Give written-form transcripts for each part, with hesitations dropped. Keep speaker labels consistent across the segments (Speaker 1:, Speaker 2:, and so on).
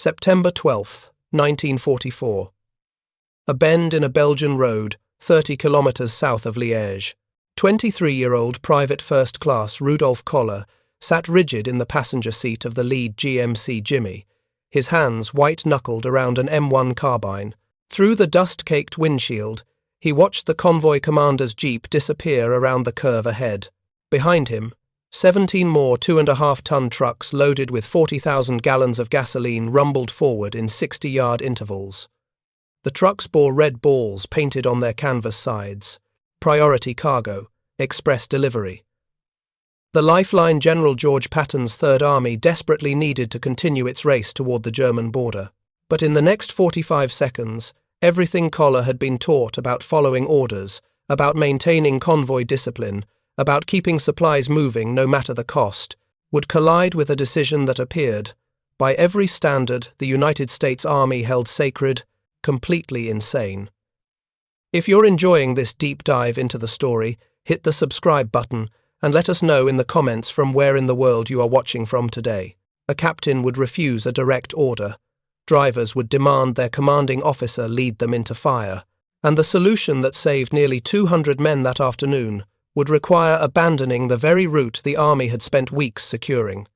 Speaker 1: September 12, 1944. A bend in a Belgian road, 30 kilometers south of Liège. 23-year-old Private First Class Rudolph Koller sat rigid in the passenger seat of the lead GMC Jimmy, his hands white-knuckled around an M1 carbine. Through the dust-caked windshield, he watched the convoy commander's jeep disappear around the curve ahead. Behind him, 17 more 2.5-ton trucks loaded with 40,000 gallons of gasoline rumbled forward in 60-yard intervals. The trucks bore red balls painted on their canvas sides. Priority cargo, express delivery. The lifeline General George Patton's Third Army desperately needed to continue its race toward the German border. But in the next 45 seconds, everything Koller had been taught about following orders, about maintaining convoy discipline, about keeping supplies moving no matter the cost, would collide with a decision that appeared, by every standard the United States Army held sacred, completely insane. If you're enjoying this deep dive into the story, hit the subscribe button and let us know in the comments from where in the world you are watching from today. A captain would refuse a direct order. Drivers would demand their commanding officer lead them into fire. And the solution that saved nearly 200 men that afternoon would require abandoning the very route the army had spent weeks securing.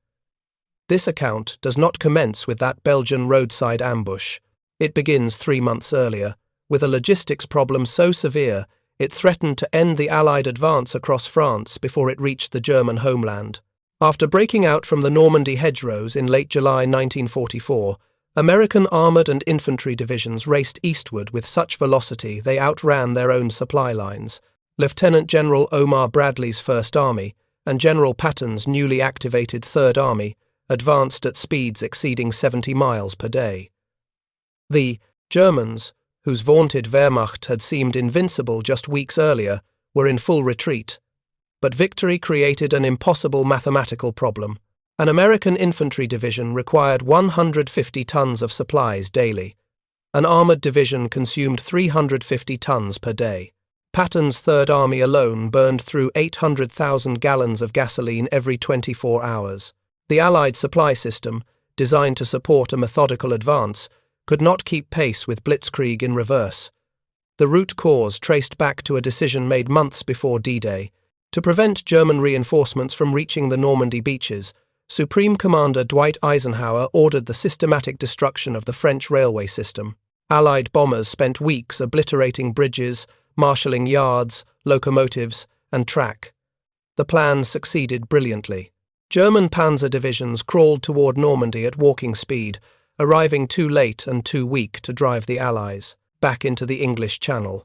Speaker 1: This account does not commence with that Belgian roadside ambush. It begins 3 months earlier, with a logistics problem so severe it threatened to end the Allied advance across France before it reached the German homeland. After breaking out from the Normandy hedgerows in late July 1944, American armoured and infantry divisions raced eastward with such velocity they outran their own supply lines. Lieutenant General Omar Bradley's First Army and General Patton's newly activated Third Army advanced at speeds exceeding 70 miles per day. The Germans, whose vaunted Wehrmacht had seemed invincible just weeks earlier, were in full retreat. But victory created an impossible mathematical problem. An American infantry division required 150 tons of supplies daily. An armoured division consumed 350 tons per day. Patton's Third Army alone burned through 800,000 gallons of gasoline every 24 hours. The Allied supply system, designed to support a methodical advance, could not keep pace with blitzkrieg in reverse. The root cause traced back to a decision made months before D-Day. To prevent German reinforcements from reaching the Normandy beaches, Supreme Commander Dwight Eisenhower ordered the systematic destruction of the French railway system. Allied bombers spent weeks obliterating bridges, marshalling yards, locomotives, and track. The plan succeeded brilliantly. German panzer divisions crawled toward Normandy at walking speed, arriving too late and too weak to drive the Allies back into the English Channel.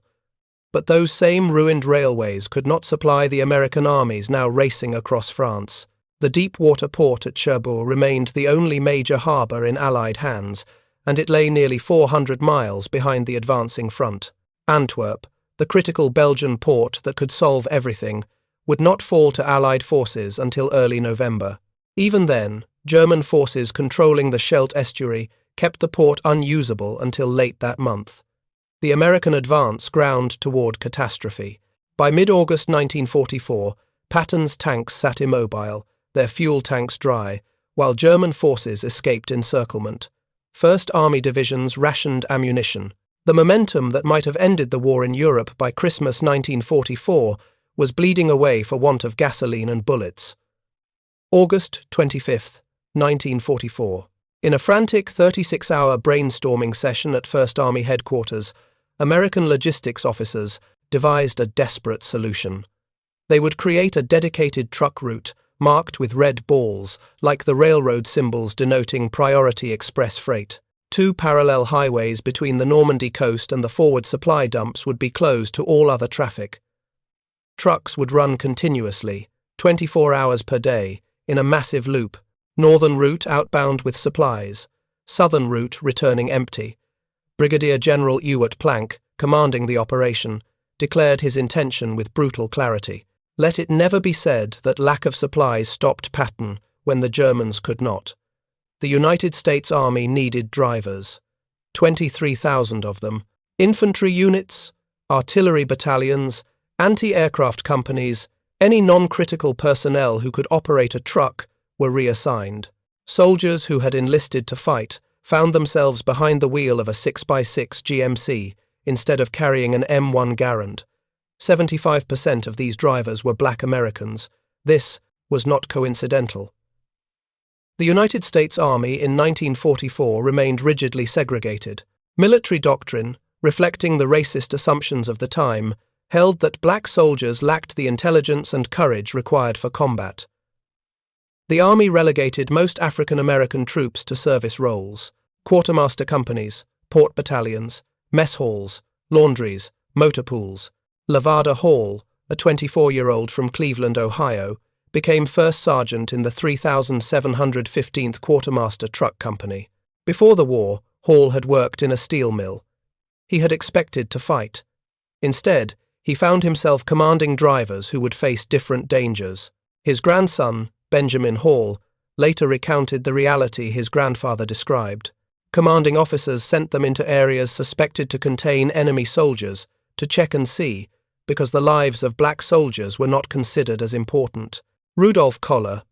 Speaker 1: But those same ruined railways could not supply the American armies now racing across France. The deep-water port at Cherbourg remained the only major harbour in Allied hands, and it lay nearly 400 miles behind the advancing front. Antwerp, the critical Belgian port that could solve everything, would not fall to Allied forces until early November. Even then, German forces controlling the Scheldt estuary kept the port unusable until late that month. The American advance ground toward catastrophe. By mid-August 1944, Patton's tanks sat immobile, their fuel tanks dry, while German forces escaped encirclement. First Army divisions rationed ammunition. The momentum that might have ended the war in Europe by Christmas 1944 was bleeding away for want of gasoline and bullets. August 25, 1944. In a frantic 36-hour brainstorming session at First Army headquarters, American logistics officers devised a desperate solution. They would create a dedicated truck route marked with red balls, like the railroad symbols denoting priority express freight. 2 parallel highways between the Normandy coast and the forward supply dumps would be closed to all other traffic. Trucks would run continuously, 24 hours per day, in a massive loop. Northern route outbound with supplies, southern route returning empty. Brigadier General Ewart Planck, commanding the operation, declared his intention with brutal clarity. Let it never be said that lack of supplies stopped Patton when the Germans could not. The United States Army needed drivers, 23,000 of them, infantry units, artillery battalions, anti-aircraft companies, any non-critical personnel who could operate a truck were reassigned. Soldiers who had enlisted to fight found themselves behind the wheel of a 6x6 GMC instead of carrying an M1 Garand. 75% of these drivers were black Americans. This was not coincidental. The United States Army in 1944 remained rigidly segregated. Military doctrine, reflecting the racist assumptions of the time, held that black soldiers lacked the intelligence and courage required for combat. The Army relegated most African American troops to service roles: quartermaster companies, port battalions, mess halls, laundries, motor pools. Lavada Hall, a 24-year-old from Cleveland, Ohio, became first sergeant in the 3715th Quartermaster Truck Company. Before the war, Hall had worked in a steel mill. He had expected to fight. Instead, he found himself commanding drivers who would face different dangers. His grandson, Benjamin Hall, later recounted the reality his grandfather described. Commanding officers sent them into areas suspected to contain enemy soldiers to check and see, because the lives of black soldiers were not considered as important. Rudolph Koller,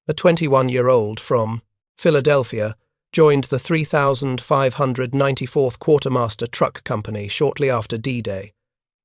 Speaker 1: a 21-year-old from Philadelphia, joined the 3594th Quartermaster Truck Company shortly after D-Day.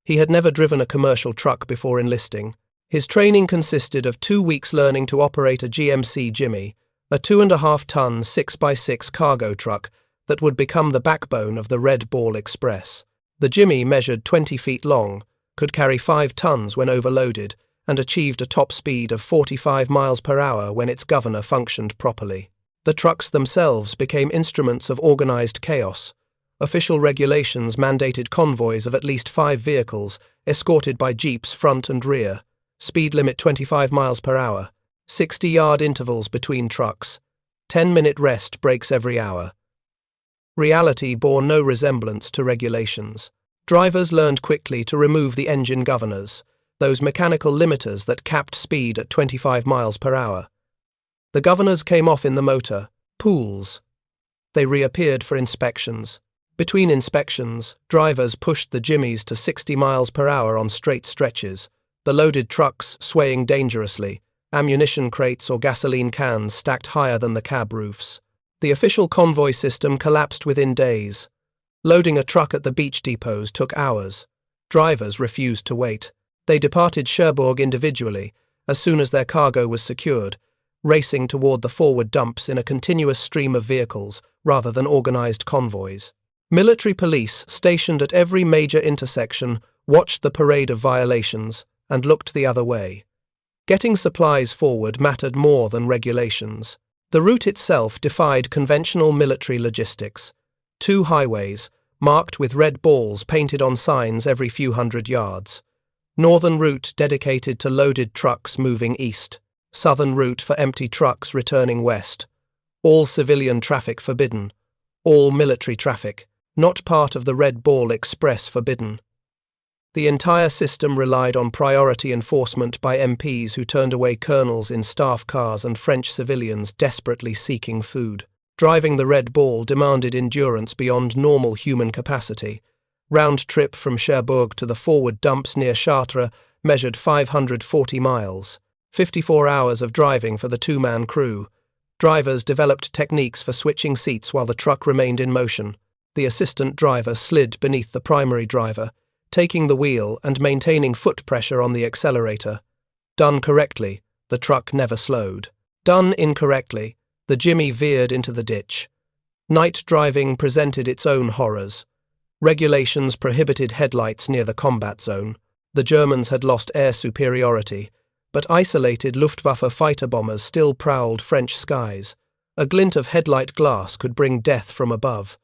Speaker 1: He had never driven a commercial truck before enlisting. His training consisted of 2 weeks learning to operate a GMC Jimmy, a 2.5-ton 6x6 cargo truck that would become the backbone of the Red Ball Express. The Jimmy measured 20 feet long, could carry 5 tons when overloaded, and achieved a top speed of 45 miles per hour when its governor functioned properly. The trucks themselves became instruments of organized chaos. Official regulations mandated convoys of at least 5 vehicles, escorted by jeeps front and rear, speed limit 25 miles per hour, 60-yard intervals between trucks, 10-minute rest breaks every hour. Reality bore no resemblance to regulations. Drivers learned quickly to remove the engine governors, those mechanical limiters that capped speed at 25 miles per hour. The governors came off in the motor pools. They reappeared for inspections. Between inspections, drivers pushed the Jimmies to 60 miles per hour on straight stretches, the loaded trucks swaying dangerously, ammunition crates or gasoline cans stacked higher than the cab roofs. The official convoy system collapsed within days. Loading a truck at the beach depots took hours. Drivers refused to wait. They departed Cherbourg individually as soon as their cargo was secured, racing toward the forward dumps in a continuous stream of vehicles rather than organized convoys. Military police stationed at every major intersection watched the parade of violations and looked the other way. Getting supplies forward mattered more than regulations. The route itself defied conventional military logistics. 2 highways, marked with red balls painted on signs every few hundred yards. Northern route dedicated to loaded trucks moving east. Southern route for empty trucks returning west. All civilian traffic forbidden. All military traffic, not part of the Red Ball Express, forbidden. The entire system relied on priority enforcement by MPs who turned away colonels in staff cars and French civilians desperately seeking food. Driving the Red Ball demanded endurance beyond normal human capacity. Round trip from Cherbourg to the forward dumps near Chartres measured 540 miles. 54 hours of driving for the 2-man crew. Drivers developed techniques for switching seats while the truck remained in motion. The assistant driver slid beneath the primary driver, taking the wheel and maintaining foot pressure on the accelerator. Done correctly, the truck never slowed. Done incorrectly, the Jimmy veered into the ditch. Night driving presented its own horrors. Regulations prohibited headlights near the combat zone. The Germans had lost air superiority, but isolated Luftwaffe fighter bombers still prowled French skies. A glint of headlight glass could bring death from above.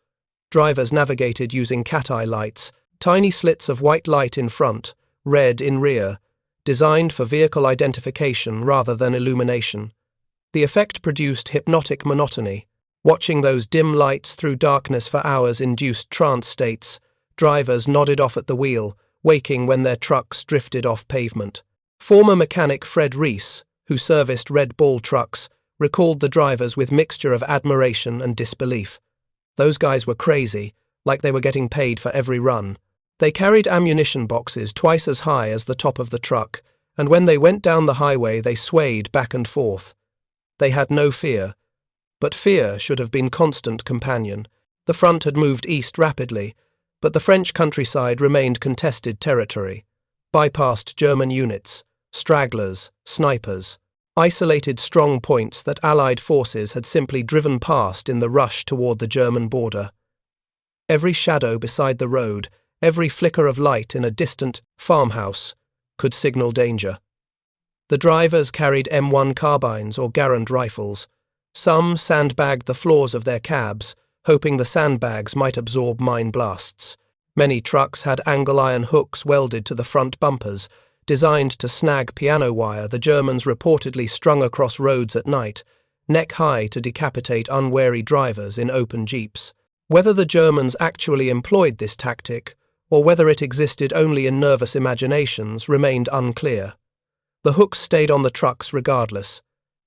Speaker 1: Drivers navigated using cat-eye lights, tiny slits of white light in front, red in rear, designed for vehicle identification rather than illumination. The effect produced hypnotic monotony. Watching those dim lights through darkness for hours induced trance states. Drivers nodded off at the wheel, waking when their trucks drifted off pavement. Former mechanic Fred Rees, who serviced Red Ball trucks, recalled the drivers with mixture of admiration and disbelief. Those guys were crazy, like they were getting paid for every run. They carried ammunition boxes twice as high as the top of the truck, and when they went down the highway they swayed back and forth. They had no fear, But fear should have been constant companion. The front had moved east rapidly, but the French countryside remained contested territory. Bypassed German units, stragglers, snipers, isolated strong points that Allied forces had simply driven past in the rush toward the German border. Every shadow beside the road, every flicker of light in a distant farmhouse, could signal danger. The drivers carried M1 carbines or Garand rifles. Some sandbagged the floors of their cabs, hoping the sandbags might absorb mine blasts. Many trucks had angle iron hooks welded to the front bumpers, designed to snag piano wire the Germans reportedly strung across roads at night, neck high to decapitate unwary drivers in open jeeps. Whether the Germans actually employed this tactic, or whether it existed only in nervous imaginations, remained unclear. The hooks stayed on the trucks regardless.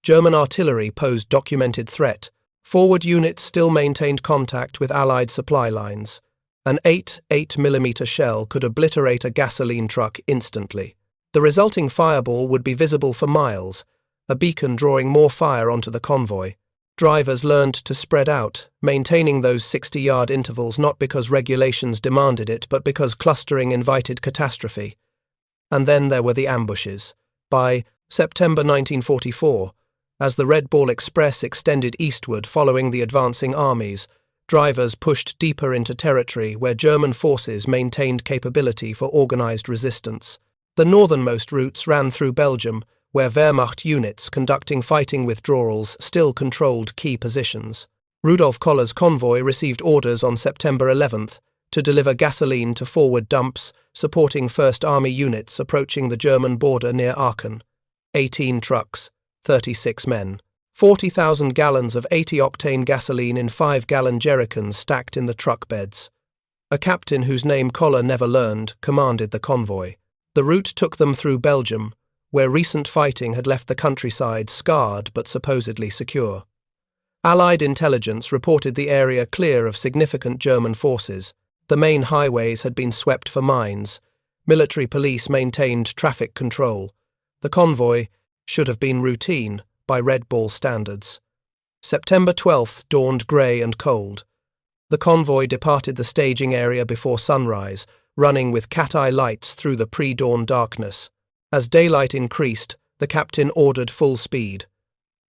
Speaker 1: German artillery posed documented threat. Forward units still maintained contact with Allied supply lines. An 8.8mm shell could obliterate a gasoline truck instantly. The resulting fireball would be visible for miles, a beacon drawing more fire onto the convoy. Drivers learned to spread out, maintaining those 60-yard intervals not because regulations demanded it, but because clustering invited catastrophe. And then there were the ambushes. By September 1944, as the Red Ball Express extended eastward following the advancing armies, drivers pushed deeper into territory where German forces maintained capability for organized resistance. The northernmost routes ran through Belgium, where Wehrmacht units conducting fighting withdrawals still controlled key positions. Rudolph Koller's convoy received orders on September 11th to deliver gasoline to forward dumps, supporting First Army units approaching the German border near Aachen. 18 trucks, 36 men. 40,000 gallons of 80-octane gasoline in 5-gallon jerrycans stacked in the truck beds. A captain whose name Koller never learned commanded the convoy. The route took them through Belgium, where recent fighting had left the countryside scarred but supposedly secure. Allied intelligence reported the area clear of significant German forces. The main highways had been swept for mines. Military police maintained traffic control. The convoy should have been routine by Red Ball standards. September 12th dawned grey and cold. The convoy departed the staging area before sunrise, running with cat-eye lights through the pre-dawn darkness. As daylight increased, the captain ordered full speed.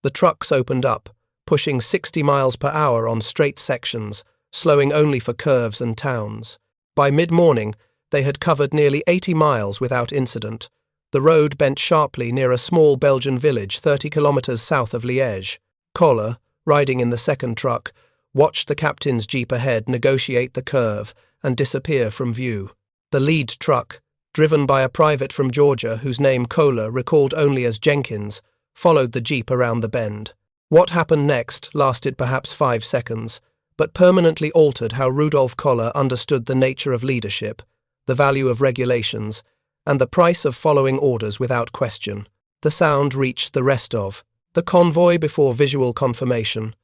Speaker 1: The trucks opened up, pushing 60 miles per hour on straight sections, slowing only for curves and towns. By mid-morning, they had covered nearly 80 miles without incident. The road bent sharply near a small Belgian village 30 kilometers south of Liège. Koller, riding in the second truck, watched the captain's jeep ahead negotiate the curve and disappear from view. The lead truck, driven by a private from Georgia whose name Koller recalled only as Jenkins, followed the jeep around the bend. What happened next lasted perhaps 5 seconds, but permanently altered how Rudolph Koller understood the nature of leadership, the value of regulations, and the price of following orders without question. The sound reached the rest of the convoy before visual confirmation.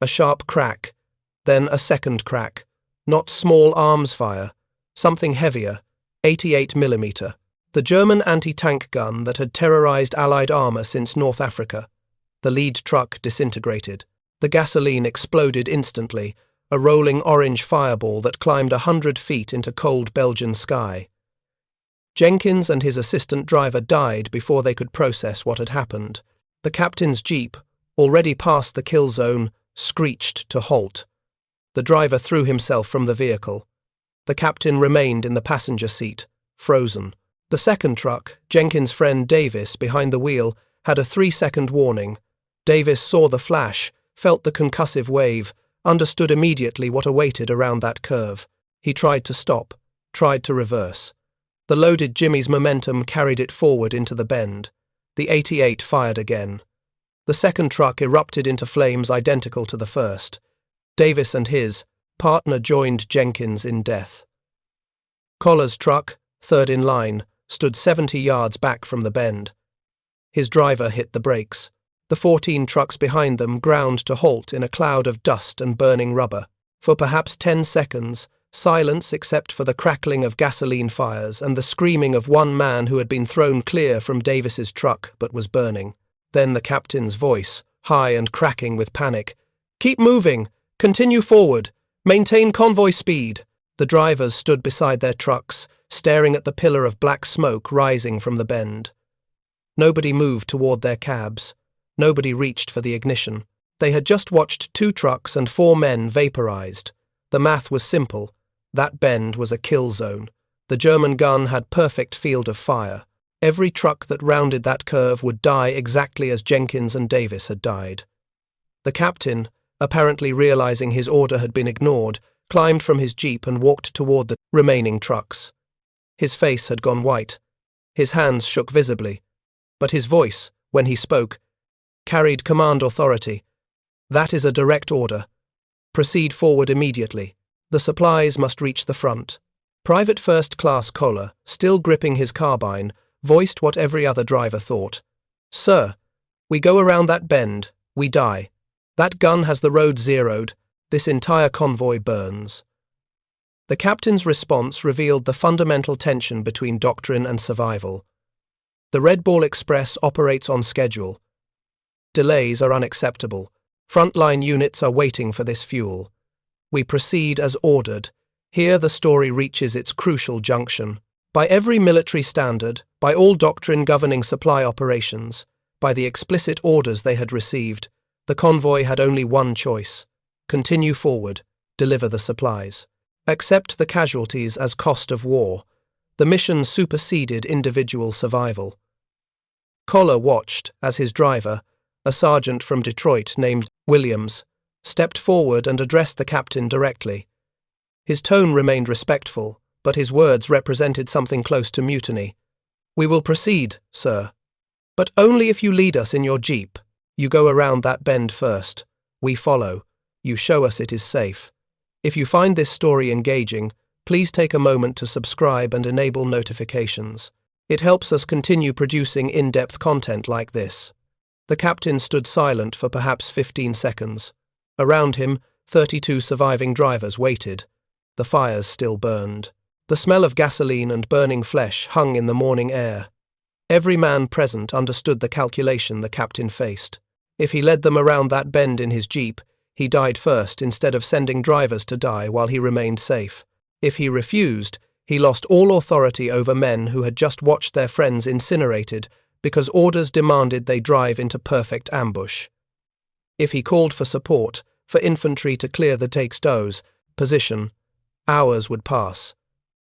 Speaker 1: A sharp crack, then a second crack. Not small arms fire, something heavier, 88mm. The German anti-tank gun that had terrorized Allied armor since North Africa. The lead truck disintegrated. The gasoline exploded instantly, a rolling orange fireball that climbed 100 feet into cold Belgian sky. Jenkins and his assistant driver died before they could process what had happened. The captain's jeep, already past the kill zone, screeched to halt. The driver threw himself from the vehicle. The captain remained in the passenger seat, frozen. The second truck, Jenkins' friend Davis behind the wheel, had a 3-second warning. Davis saw the flash, felt the concussive wave, understood immediately what awaited around that curve. He tried to stop, tried to reverse. The loaded Jimmy's momentum carried it forward into the bend. The 88 fired again. The second truck erupted into flames identical to the first. Davis and his partner joined Jenkins in death. Koller's truck, third in line, stood 70 yards back from the bend. His driver hit the brakes. The 14 trucks behind them ground to halt in a cloud of dust and burning rubber. For perhaps 10 seconds, silence except for the crackling of gasoline fires and the screaming of one man who had been thrown clear from Davis's truck but was burning. Then the captain's voice, high and cracking with panic, Keep moving. Continue forward. Maintain convoy speed. The drivers stood beside their trucks, staring at the pillar of black smoke rising from the bend. Nobody moved toward their cabs. Nobody reached for the ignition. They had just watched 2 trucks and 4 men vaporized. The math was simple. That bend was a kill zone. The German gun had perfect field of fire. Every truck that rounded that curve would die exactly as Jenkins and Davis had died. The captain, apparently realizing his order had been ignored, climbed from his jeep and walked toward the remaining trucks. His face had gone white. His hands shook visibly. But his voice, when he spoke, carried command authority. That is a direct order. Proceed forward immediately. The supplies must reach the front. Private First Class Koller, still gripping his carbine, voiced what every other driver thought. Sir, we go around that bend, we die. That gun has the road zeroed. This entire convoy burns. The captain's response revealed the fundamental tension between doctrine and survival. The Red Ball Express operates on schedule. Delays are unacceptable. Frontline units are waiting for this fuel. We proceed as ordered. Here the story reaches its crucial junction. By every military standard, by all doctrine governing supply operations, by the explicit orders they had received, the convoy had only one choice: continue forward, deliver the supplies. Accept the casualties as cost of war. The mission superseded individual survival. Koller watched as his driver, a sergeant from Detroit named Williams, stepped forward and addressed the captain directly. His tone remained respectful, but his words represented something close to mutiny. We will proceed, sir. But only if you lead us in your jeep. You go around that bend first. We follow. You show us it is safe. If you find this story engaging, please take a moment to subscribe and enable notifications. It helps us continue producing in-depth content like this. The captain stood silent for perhaps 15 seconds. Around him, 32 surviving drivers waited. The fires still burned. The smell of gasoline and burning flesh hung in the morning air. Every man present understood the calculation the captain faced. If he led them around that bend in his jeep, he died first instead of sending drivers to die while he remained safe. If he refused, he lost all authority over men who had just watched their friends incinerated because orders demanded they drive into perfect ambush. If he called for support, for infantry to clear the Texto's position, hours would pass.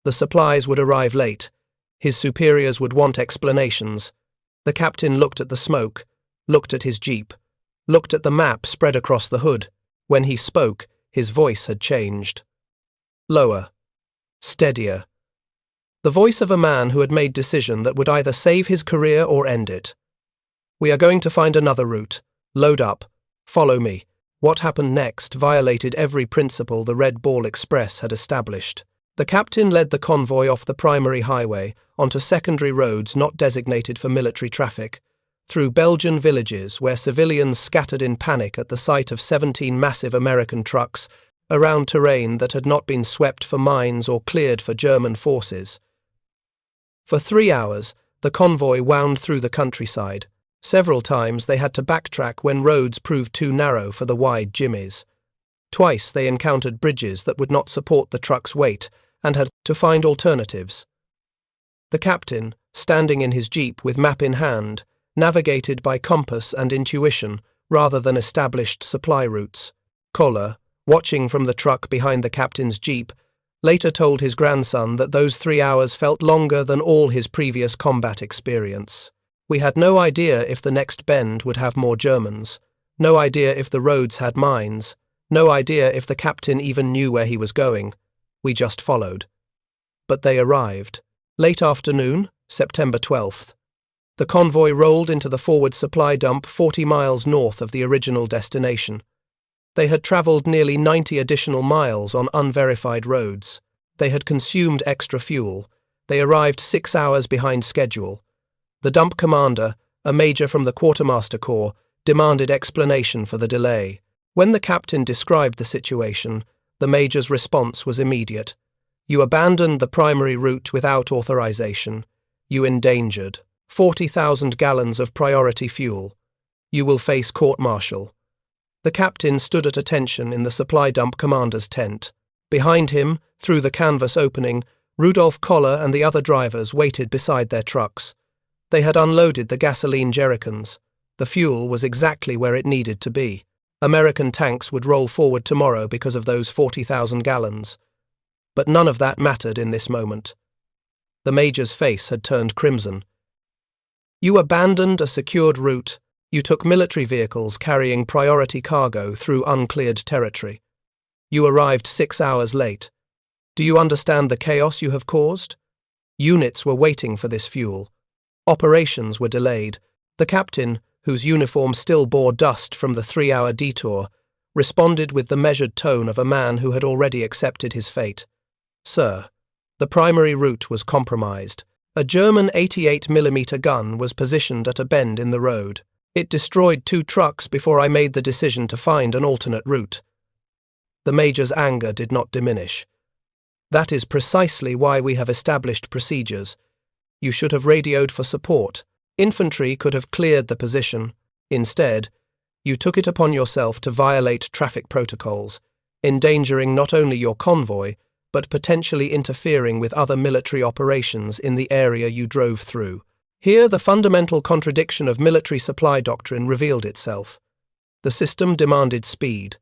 Speaker 1: The supplies would arrive late. His superiors would want explanations. The captain looked at the smoke, looked at his jeep, looked at the map spread across the hood. When he spoke, his voice had changed. Lower. Steadier. The voice of a man who had made a decision that would either save his career or end it. We are going to find another route. Load up. Follow me. What happened next violated every principle the Red Ball Express had established. The captain led the convoy off the primary highway onto secondary roads not designated for military traffic, through Belgian villages where civilians scattered in panic at the sight of 17 massive American trucks around terrain that had not been swept for mines or cleared for German forces. For 3 hours, the convoy wound through the countryside. Several times they had to backtrack when roads proved too narrow for the wide jimmies. Twice they encountered bridges that would not support the truck's weight and had to find alternatives. The captain, standing in his jeep with map in hand, navigated by compass and intuition rather than established supply routes. Koller, watching from the truck behind the captain's jeep, later told his grandson that those 3 hours felt longer than all his previous combat experience. We had no idea if the next bend would have more Germans, no idea if the roads had mines, no idea if the captain even knew where he was going. We just followed. But they arrived. Late afternoon, September 12th. The convoy rolled into the forward supply dump 40 miles north of the original destination. They had travelled nearly 90 additional miles on unverified roads. They had consumed extra fuel. They arrived 6 hours behind schedule. The dump commander, a major from the Quartermaster Corps, demanded explanation for the delay. When the captain described the situation, the major's response was immediate. You abandoned the primary route without authorization. You endangered 40,000 gallons of priority fuel. You will face court-martial. The captain stood at attention in the supply dump commander's tent. Behind him, through the canvas opening, Rudolph Koller and the other drivers waited beside their trucks. They had unloaded the gasoline jerrycans. The fuel was exactly where it needed to be. American tanks would roll forward tomorrow because of those 40,000 gallons. But none of that mattered in this moment. The major's face had turned crimson. You abandoned a secured route. You took military vehicles carrying priority cargo through uncleared territory. You arrived 6 hours late. Do you understand the chaos you have caused? Units were waiting for this fuel. Operations were delayed. The captain, whose uniform still bore dust from the 3-hour detour, responded with the measured tone of a man who had already accepted his fate. Sir, the primary route was compromised. A German 88mm gun was positioned at a bend in the road. It destroyed 2 trucks before I made the decision to find an alternate route. The major's anger did not diminish. That is precisely why we have established procedures. You should have radioed for support. Infantry could have cleared the position. Instead, you took it upon yourself to violate traffic protocols, endangering not only your convoy, but potentially interfering with other military operations in the area you drove through. Here, the fundamental contradiction of military supply doctrine revealed itself. The system demanded speed.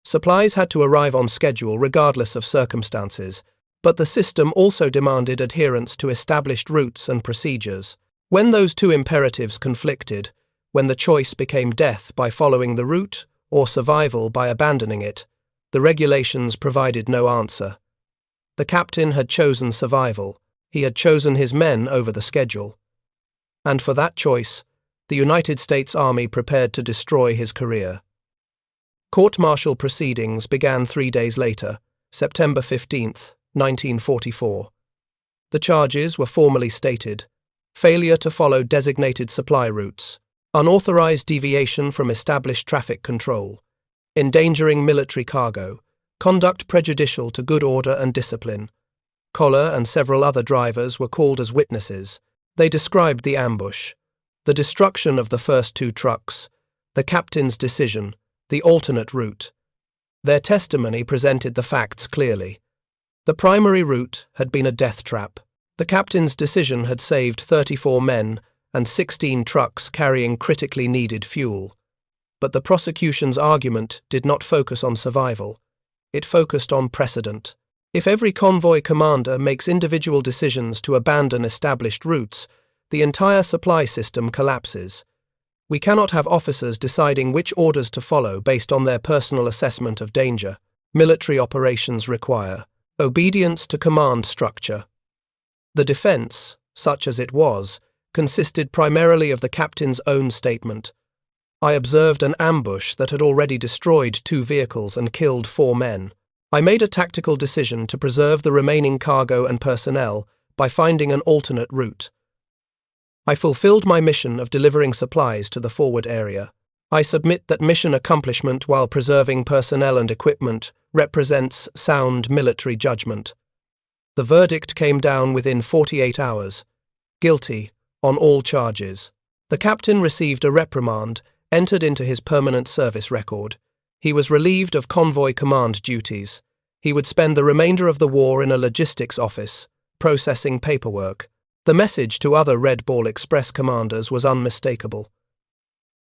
Speaker 1: Supplies had to arrive on schedule regardless of circumstances, but the system also demanded adherence to established routes and procedures. When those 2 imperatives conflicted, when the choice became death by following the route or survival by abandoning it, the regulations provided no answer. The captain had chosen survival. He had chosen his men over the schedule. And for that choice, the United States Army prepared to destroy his career. Court-martial proceedings began 3 days later, September 15, 1944. The charges were formally stated: failure to follow designated supply routes, unauthorized deviation from established traffic control, endangering military cargo, conduct prejudicial to good order and discipline. Koller and several other drivers were called as witnesses. They described the ambush, the destruction of the first 2 trucks, the captain's decision, the alternate route. Their testimony presented the facts clearly. The primary route had been a death trap. The captain's decision had saved 34 men and 16 trucks carrying critically needed fuel. But the prosecution's argument did not focus on survival. It focused on precedent. If every convoy commander makes individual decisions to abandon established routes, the entire supply system collapses. We cannot have officers deciding which orders to follow based on their personal assessment of danger. Military operations require obedience to command structure. The defense, such as it was, consisted primarily of the captain's own statement. I observed an ambush that had already destroyed 2 vehicles and killed 4 men. I made a tactical decision to preserve the remaining cargo and personnel by finding an alternate route. I fulfilled my mission of delivering supplies to the forward area. I submit that mission accomplishment while preserving personnel and equipment represents sound military judgment. The verdict came down within 48 hours. Guilty on all charges. The captain received a reprimand entered into his permanent service record. He was relieved of convoy command duties. He would spend the remainder of the war in a logistics office, processing paperwork. The message to other Red Ball Express commanders was unmistakable.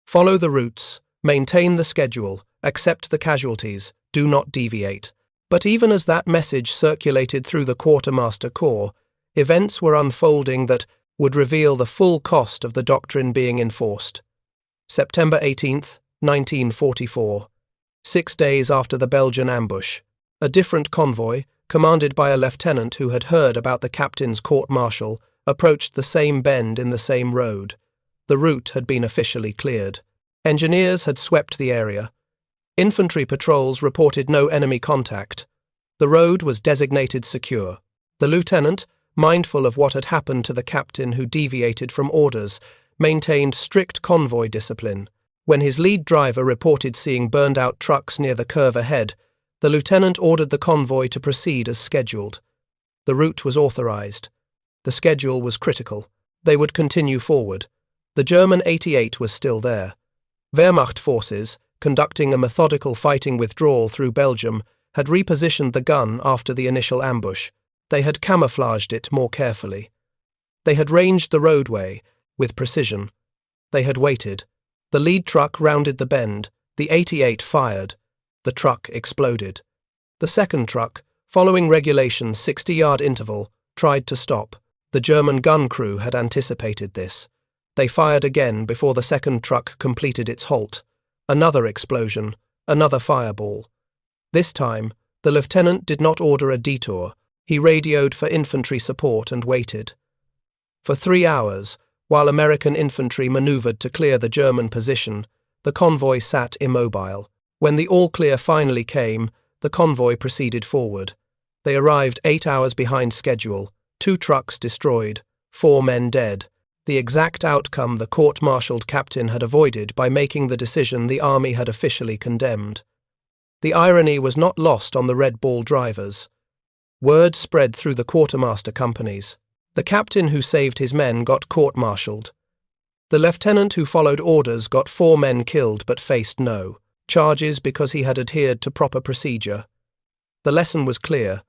Speaker 1: Follow the routes, maintain the schedule, accept the casualties, do not deviate. But even as that message circulated through the Quartermaster Corps, events were unfolding that would reveal the full cost of the doctrine being enforced. September 18, 1944. 6 days after the Belgian ambush, a different convoy, commanded by a lieutenant who had heard about the captain's court-martial, approached the same bend in the same road. The route had been officially cleared. Engineers had swept the area. Infantry patrols reported no enemy contact. The road was designated secure. The lieutenant, mindful of what had happened to the captain who deviated from orders, maintained strict convoy discipline. When his lead driver reported seeing burned-out trucks near the curve ahead, the lieutenant ordered the convoy to proceed as scheduled. The route was authorized. The schedule was critical. They would continue forward. The German 88 was still there. Wehrmacht forces, conducting a methodical fighting withdrawal through Belgium, had repositioned the gun after the initial ambush. They had camouflaged it more carefully. They had ranged the roadway with precision. They had waited. The lead truck rounded the bend. The 88 fired. The truck exploded. The second truck, following regulation's 60-yard interval, tried to stop. The German gun crew had anticipated this. They fired again before the second truck completed its halt. Another explosion, another fireball. This time, the lieutenant did not order a detour. He radioed for infantry support and waited. For 3 hours, while American infantry maneuvered to clear the German position, the convoy sat immobile. When the all-clear finally came, the convoy proceeded forward. They arrived 8 hours behind schedule, 2 trucks destroyed, 4 men dead. The exact outcome the court-martialed captain had avoided by making the decision the army had officially condemned. The irony was not lost on the Red Ball drivers. Word spread through the quartermaster companies. The captain who saved his men got court-martialed. The lieutenant who followed orders got 4 men killed but faced no charges because he had adhered to proper procedure. The lesson was clear,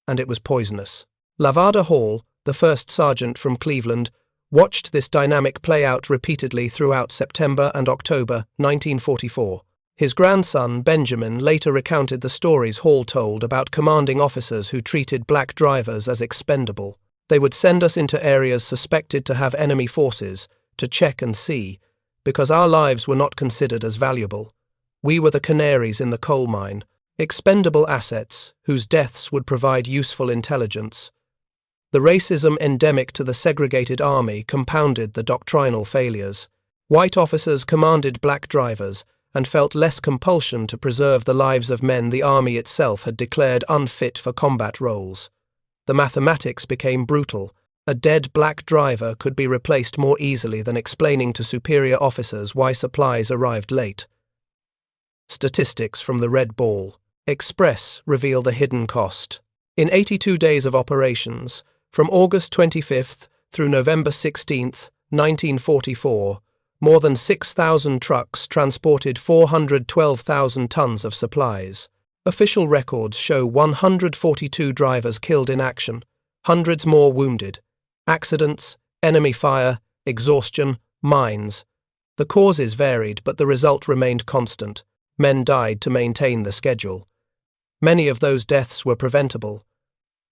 Speaker 1: and it was poisonous. Lavada Hall, the first sergeant from Cleveland, watched this dynamic play out repeatedly throughout September and October 1944. His grandson, Benjamin, later recounted the stories Hall told about commanding officers who treated black drivers as expendable. They would send us into areas suspected to have enemy forces, to check and see, because our lives were not considered as valuable. We were the canaries in the coal mine, expendable assets whose deaths would provide useful intelligence. The racism endemic to the segregated army compounded the doctrinal failures. White officers commanded black drivers and felt less compulsion to preserve the lives of men the army itself had declared unfit for combat roles. The mathematics became brutal. A dead black driver could be replaced more easily than explaining to superior officers why supplies arrived late. Statistics from the Red Ball Express reveal the hidden cost. In 82 days of operations, from August 25th through November 16th, 1944, more than 6,000 trucks transported 412,000 tons of supplies. Official records show 142 drivers killed in action, hundreds more wounded. Accidents, enemy fire, exhaustion, mines. The causes varied, but the result remained constant. Men died to maintain the schedule. Many of those deaths were preventable.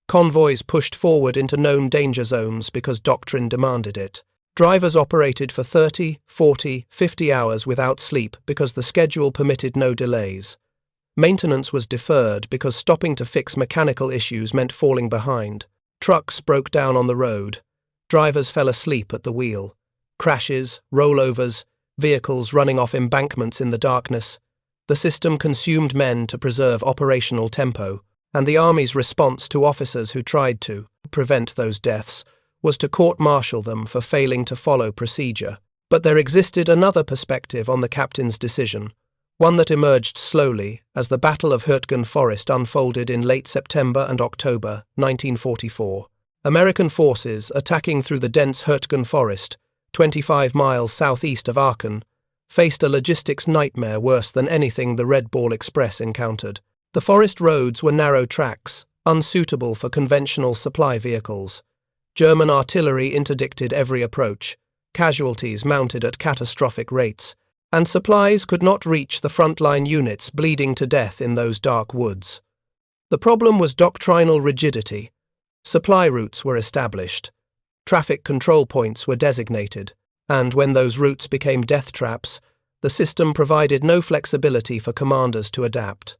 Speaker 1: Convoys pushed forward into known danger zones because doctrine demanded it. Drivers operated for 30, 40, 50 hours without sleep because the schedule permitted no delays. Maintenance was deferred because stopping to fix mechanical issues meant falling behind. Trucks broke down on the road. Drivers fell asleep at the wheel. Crashes, rollovers, vehicles running off embankments in the darkness. The system consumed men to preserve operational tempo, and the Army's response to officers who tried to prevent those deaths was to court-martial them for failing to follow procedure. But there existed another perspective on the captain's decision, one that emerged slowly as the Battle of Hurtgen Forest unfolded in late September and October 1944. American forces attacking through the dense Hurtgen Forest, 25 miles southeast of Aachen, faced a logistics nightmare worse than anything the Red Ball Express encountered. The forest roads were narrow tracks, unsuitable for conventional supply vehicles. German artillery interdicted every approach, casualties mounted at catastrophic rates, and supplies could not reach the frontline units bleeding to death in those dark woods. The problem was doctrinal rigidity. Supply routes were established. Traffic control points were designated, and when those routes became death traps, the system provided no flexibility for commanders to adapt.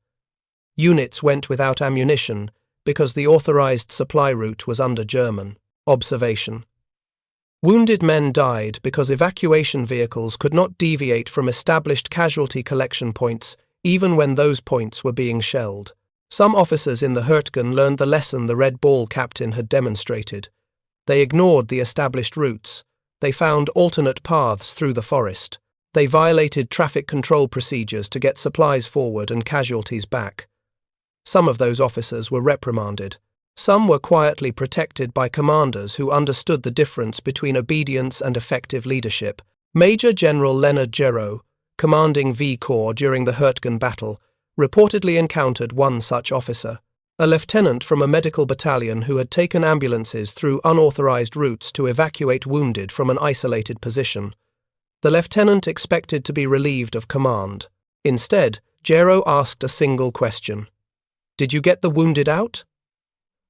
Speaker 1: Units went without ammunition because the authorized supply route was under German observation. Wounded men died because evacuation vehicles could not deviate from established casualty collection points even when those points were being shelled. Some officers in the Hurtgen learned the lesson the Red Ball captain had demonstrated. They ignored the established routes. They found alternate paths through the forest. They violated traffic control procedures to get supplies forward and casualties back. Some of those officers were reprimanded. Some were quietly protected by commanders who understood the difference between obedience and effective leadership. Major General Leonard Gero, commanding V Corps during the Hurtgen battle, reportedly encountered one such officer, a lieutenant from a medical battalion who had taken ambulances through unauthorized routes to evacuate wounded from an isolated position. The lieutenant expected to be relieved of command. Instead, Gero asked a single question. "Did you get the wounded out?"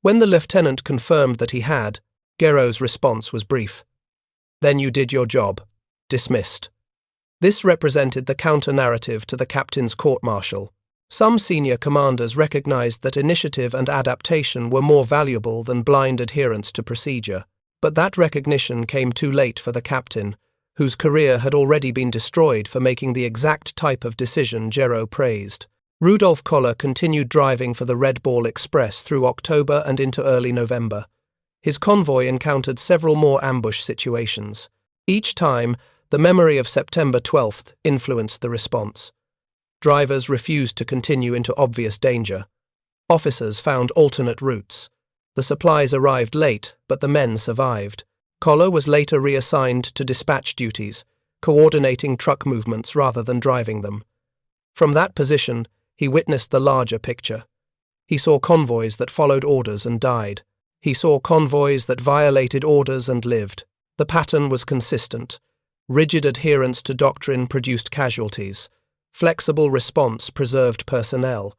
Speaker 1: When the lieutenant confirmed that he had, Gero's response was brief. "Then you did your job. Dismissed." This represented the counter-narrative to the captain's court-martial. Some senior commanders recognized that initiative and adaptation were more valuable than blind adherence to procedure, but that recognition came too late for the captain, whose career had already been destroyed for making the exact type of decision Gero praised. Rudolph Koller continued driving for the Red Ball Express through October and into early November. His convoy encountered several more ambush situations. Each time, the memory of September 12th influenced the response. Drivers refused to continue into obvious danger. Officers found alternate routes. The supplies arrived late, but the men survived. Koller was later reassigned to dispatch duties, coordinating truck movements rather than driving them. From that position, he witnessed the larger picture. He saw convoys that followed orders and died. He saw convoys that violated orders and lived. The pattern was consistent. Rigid adherence to doctrine produced casualties. Flexible response preserved personnel.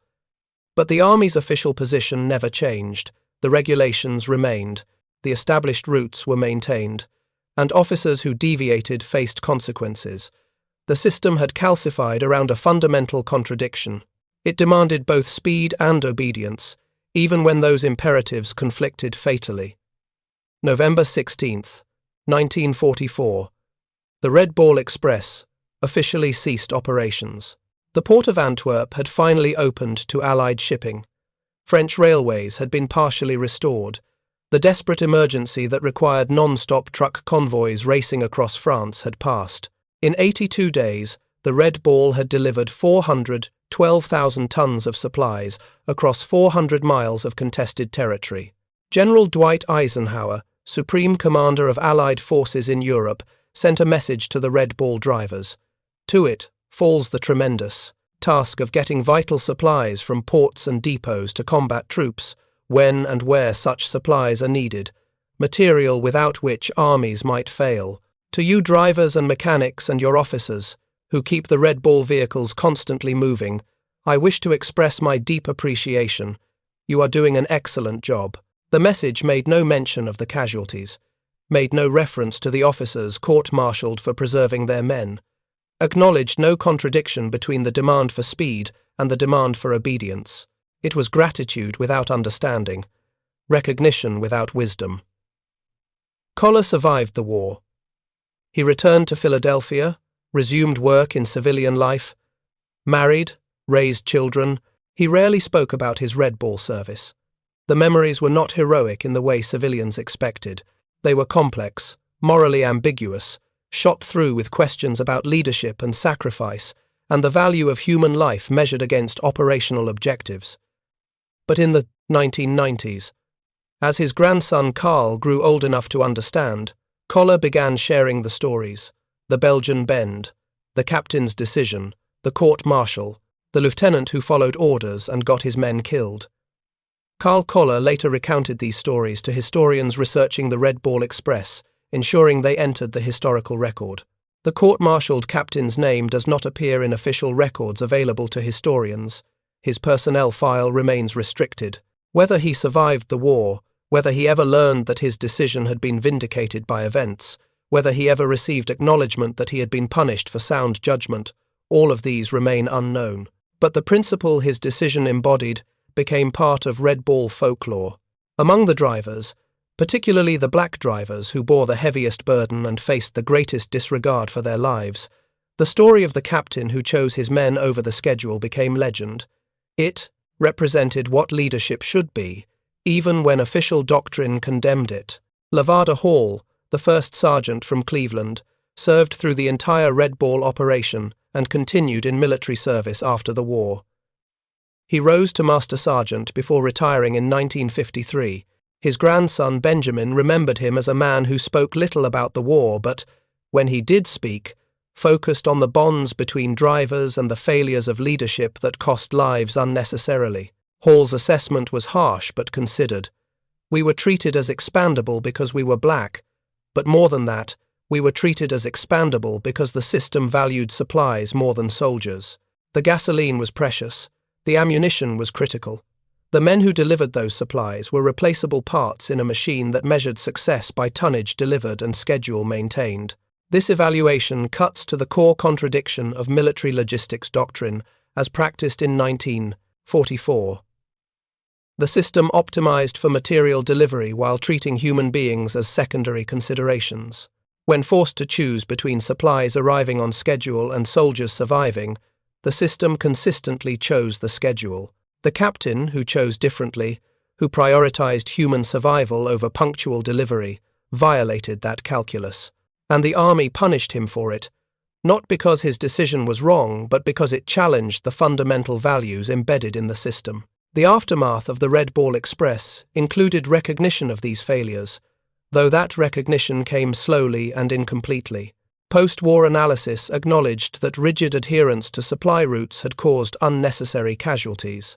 Speaker 1: But the Army's official position never changed. The regulations remained. The established routes were maintained. And officers who deviated faced consequences. The system had calcified around a fundamental contradiction. It demanded both speed and obedience, even when those imperatives conflicted fatally. November 16th, 1944. The Red Ball Express officially ceased operations. The port of Antwerp had finally opened to Allied shipping. French railways had been partially restored. The desperate emergency that required non-stop truck convoys racing across France had passed. In 82 days, the Red Ball had delivered 412,000 tons of supplies across 400 miles of contested territory. General Dwight Eisenhower, Supreme Commander of Allied forces in Europe, sent a message to the Red Ball drivers. To it falls the tremendous task of getting vital supplies from ports and depots to combat troops, when and where such supplies are needed, material without which armies might fail. To you drivers and mechanics and your officers, who keep the Red Ball vehicles constantly moving, I wish to express my deep appreciation. You are doing an excellent job. The message made no mention of the casualties, made no reference to the officers court-martialed for preserving their men, acknowledged no contradiction between the demand for speed and the demand for obedience. It was gratitude without understanding, recognition without wisdom. Koller survived the war. He returned to Philadelphia, resumed work in civilian life, married, raised children. He rarely spoke about his Red Ball service. The memories were not heroic in the way civilians expected. They were complex, morally ambiguous, shot through with questions about leadership and sacrifice, and the value of human life measured against operational objectives. But in the 1990s, as his grandson Carl grew old enough to understand, Koller began sharing the stories: the Belgian bend, the captain's decision, the court-martial, the lieutenant who followed orders and got his men killed. Carl Koller later recounted these stories to historians researching the Red Ball Express, ensuring they entered the historical record. The court-martialed captain's name does not appear in official records available to historians. His personnel file remains restricted. Whether he survived the war, whether he ever learned that his decision had been vindicated by events, whether he ever received acknowledgement that he had been punished for sound judgment, all of these remain unknown. But the principle his decision embodied became part of Red Ball folklore. Among the drivers, particularly the black drivers who bore the heaviest burden and faced the greatest disregard for their lives, the story of the captain who chose his men over the schedule became legend. It represented what leadership should be, even when official doctrine condemned it. Lavada Hall, the first sergeant from Cleveland, served through the entire Red Ball operation and continued in military service after the war. He rose to master sergeant before retiring in 1953. His grandson Benjamin remembered him as a man who spoke little about the war, but, when he did speak, focused on the bonds between drivers and the failures of leadership that cost lives unnecessarily. Hall's assessment was harsh but considered. We were treated as expandable because we were black, but more than that, we were treated as expandable because the system valued supplies more than soldiers. The gasoline was precious. The ammunition was critical. The men who delivered those supplies were replaceable parts in a machine that measured success by tonnage delivered and schedule maintained. This evaluation cuts to the core contradiction of military logistics doctrine as practiced in 1944. The system optimized for material delivery while treating human beings as secondary considerations. When forced to choose between supplies arriving on schedule and soldiers surviving, the system consistently chose the schedule. The captain, who chose differently, who prioritized human survival over punctual delivery, violated that calculus. And the army punished him for it, not because his decision was wrong, but because it challenged the fundamental values embedded in the system. The aftermath of the Red Ball Express included recognition of these failures, though that recognition came slowly and incompletely. Post-war analysis acknowledged that rigid adherence to supply routes had caused unnecessary casualties,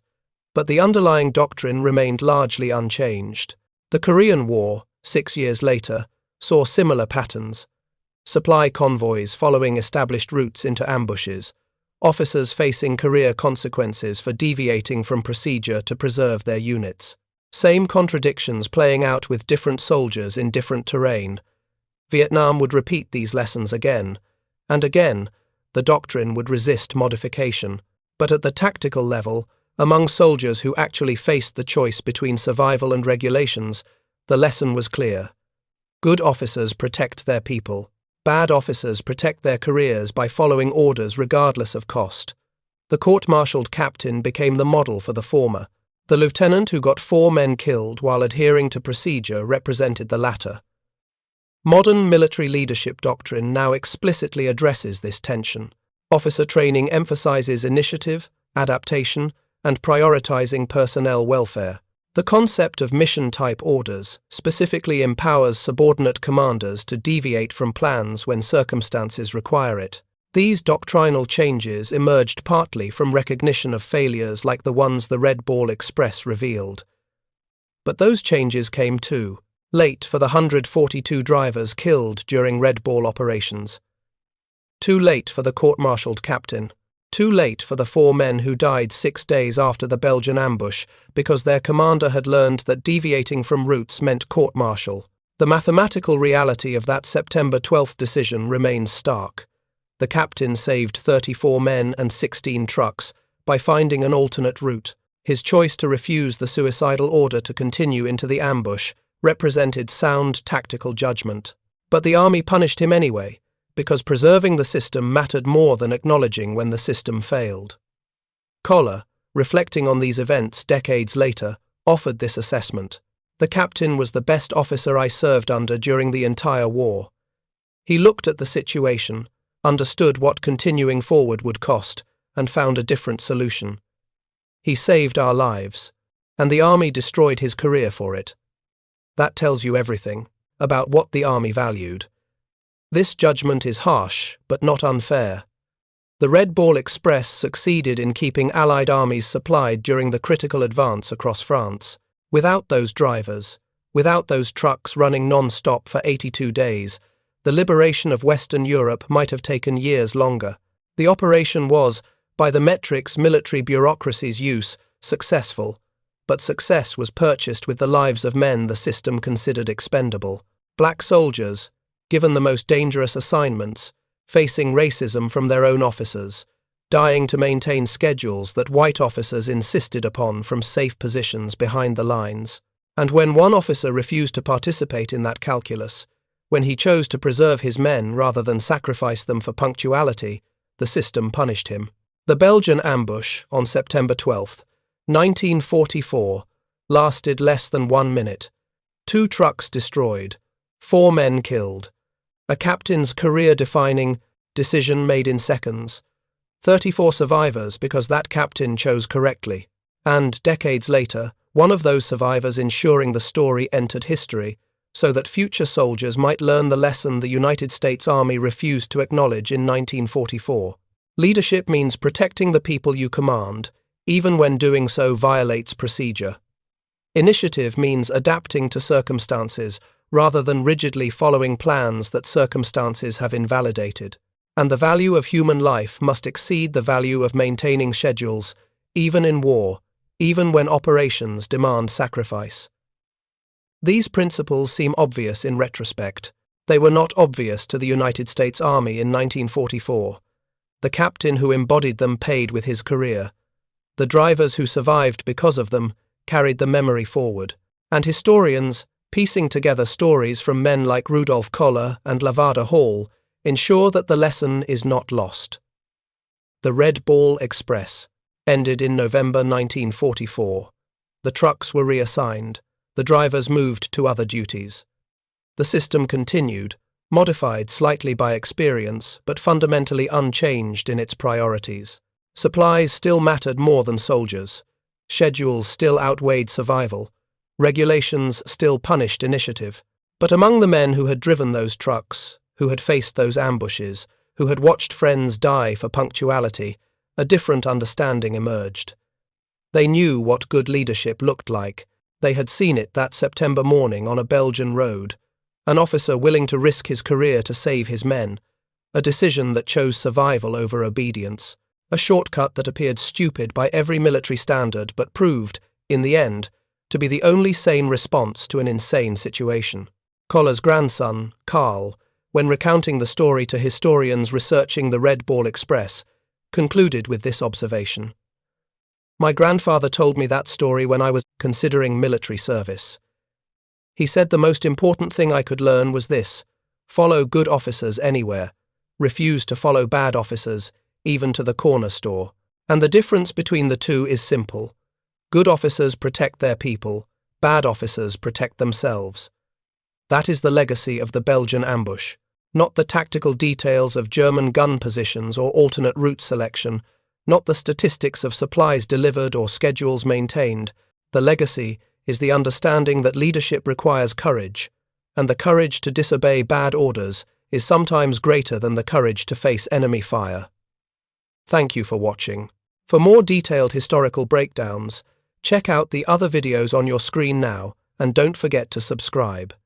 Speaker 1: but the underlying doctrine remained largely unchanged. The Korean War, 6 years later, saw similar patterns. Supply convoys following established routes into ambushes, officers facing career consequences for deviating from procedure to preserve their units. Same contradictions playing out with different soldiers in different terrain. Vietnam would repeat these lessons again, and again, the doctrine would resist modification. But at the tactical level, among soldiers who actually faced the choice between survival and regulations, the lesson was clear. Good officers protect their people. Bad officers protect their careers by following orders regardless of cost. The court-martialed captain became the model for the former. The lieutenant who got 4 men killed while adhering to procedure represented the latter. Modern military leadership doctrine now explicitly addresses this tension. Officer training emphasizes initiative, adaptation, and prioritizing personnel welfare. The concept of mission-type orders specifically empowers subordinate commanders to deviate from plans when circumstances require it. These doctrinal changes emerged partly from recognition of failures like the ones the Red Ball Express revealed. But those changes came too late for the 142 drivers killed during Red Ball operations. Too late for the court-martialed captain. Too late for the 4 men who died 6 days after the Belgian ambush because their commander had learned that deviating from routes meant court-martial. The mathematical reality of that September 12th decision remains stark. The captain saved 34 men and 16 trucks by finding an alternate route. His choice to refuse the suicidal order to continue into the ambush represented sound tactical judgment. But the army punished him anyway, because preserving the system mattered more than acknowledging when the system failed. Koller, reflecting on these events decades later, offered this assessment. The captain was the best officer I served under during the entire war. He looked at the situation, understood what continuing forward would cost, and found a different solution. He saved our lives, and the army destroyed his career for it. That tells you everything about what the army valued. This judgment is harsh, but not unfair. The Red Ball Express succeeded in keeping Allied armies supplied during the critical advance across France. Without those drivers, without those trucks running non-stop for 82 days, the liberation of Western Europe might have taken years longer. The operation was, by the metrics military bureaucracies use, successful, but success was purchased with the lives of men the system considered expendable. Black soldiers, given the most dangerous assignments, facing racism from their own officers, dying to maintain schedules that white officers insisted upon from safe positions behind the lines. And when one officer refused to participate in that calculus, when he chose to preserve his men rather than sacrifice them for punctuality, the system punished him. The Belgian ambush on September 12, 1944, lasted less than 1 minute. 2 trucks destroyed, 4 men killed. A captain's career-defining decision made in seconds. 34 survivors because that captain chose correctly. And, decades later, one of those survivors ensuring the story entered history, so that future soldiers might learn the lesson the United States Army refused to acknowledge in 1944. Leadership means protecting the people you command, even when doing so violates procedure. Initiative means adapting to circumstances rather than rigidly following plans that circumstances have invalidated. And the value of human life must exceed the value of maintaining schedules, even in war, even when operations demand sacrifice. These principles seem obvious in retrospect. They were not obvious to the United States Army in 1944. The captain who embodied them paid with his career. The drivers who survived because of them carried the memory forward. And historians, piecing together stories from men like Rudolph Koller and Lavada Hall, ensure that the lesson is not lost. The Red Ball Express ended in November 1944. The trucks were reassigned. The drivers moved to other duties. The system continued, modified slightly by experience, but fundamentally unchanged in its priorities. Supplies still mattered more than soldiers. Schedules still outweighed survival. Regulations still punished initiative. But among the men who had driven those trucks, who had faced those ambushes, who had watched friends die for punctuality, a different understanding emerged. They knew what good leadership looked like. They had seen it that September morning on a Belgian road. An officer willing to risk his career to save his men. A decision that chose survival over obedience. A shortcut that appeared stupid by every military standard but proved, in the end, to be the only sane response to an insane situation. Koller's grandson, Karl, when recounting the story to historians researching the Red Ball Express, concluded with this observation. My grandfather told me that story when I was considering military service. He said the most important thing I could learn was this: follow good officers anywhere, refuse to follow bad officers, even to the corner store. And the difference between the two is simple. Good officers protect their people, bad officers protect themselves. That is the legacy of the Belgian ambush, not the tactical details of German gun positions or alternate route selection, not the statistics of supplies delivered or schedules maintained. The legacy is the understanding that leadership requires courage, and the courage to disobey bad orders is sometimes greater than the courage to face enemy fire. Thank you for watching. For more detailed historical breakdowns, check out the other videos on your screen now, and don't forget to subscribe.